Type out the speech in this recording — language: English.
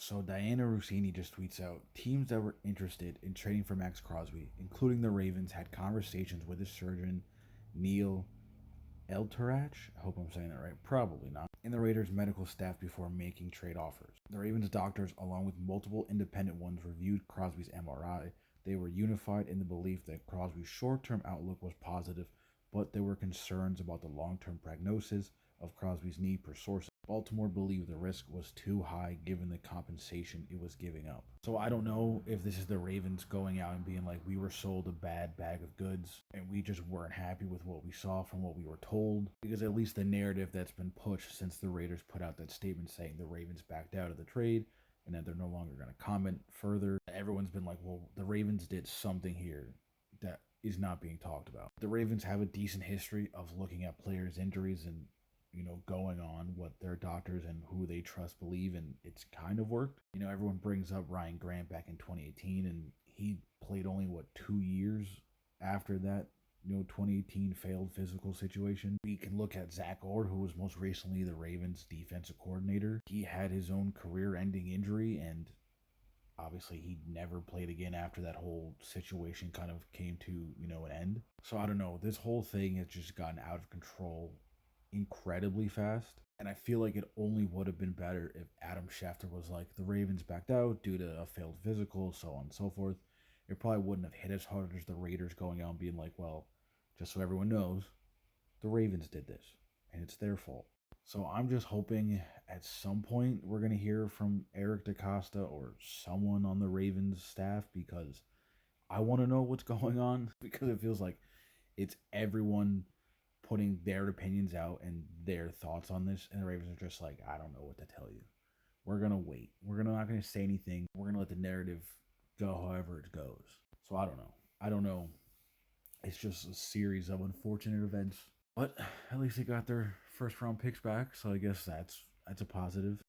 So Diana Rossini just tweets out teams that were interested in trading for Maxx Crosby, including the Ravens, had conversations with his surgeon, Neil Eltarach. I hope I'm saying that right. Probably not. And the Raiders' medical staff before making trade offers. The Ravens' doctors, along with multiple independent ones, reviewed Crosby's MRI. They were unified in the belief that Crosby's short-term outlook was positive, but there were concerns about the long-term prognosis of Crosby's knee per source. Baltimore believed the risk was too high given the compensation it was giving up. So I don't know if this is the Ravens going out and being like, we were sold a bad bag of goods and we just weren't happy with what we saw from what we were told. Because at least the narrative that's been pushed since the Raiders put out that statement saying the Ravens backed out of the trade and that they're no longer going to comment further, everyone's been like, well, the Ravens did something here that is not being talked about. The Ravens have a decent history of looking at players' injuries and going on what their doctors and who they trust believe, and it's kind of worked. Everyone brings up Ryan Grant back in 2018, and he played only, 2 years after that, 2018 failed physical situation. We can look at Zach Orr, who was most recently the Ravens defensive coordinator. He had his own career-ending injury, and obviously he never played again after that whole situation kind of came to, an end. So I don't know. This whole thing has just gotten out of control incredibly fast. And I feel like it only would have been better if Adam Schefter was like, the Ravens backed out due to a failed physical, so on and so forth. It probably wouldn't have hit as hard as the Raiders going out and being like, well, just so everyone knows, the Ravens did this, and it's their fault. So I'm just hoping at some point we're going to hear from Eric DaCosta or someone on the Ravens staff, because I want to know what's going on, because it feels like it's everyone putting their opinions out and their thoughts on this, and the Ravens are just like, I don't know what to tell you. We're gonna wait. We're not gonna say anything. We're gonna let the narrative go however it goes. So I don't know. I don't know. It's just a series of unfortunate events. But at least they got their first round picks back, so I guess that's a positive.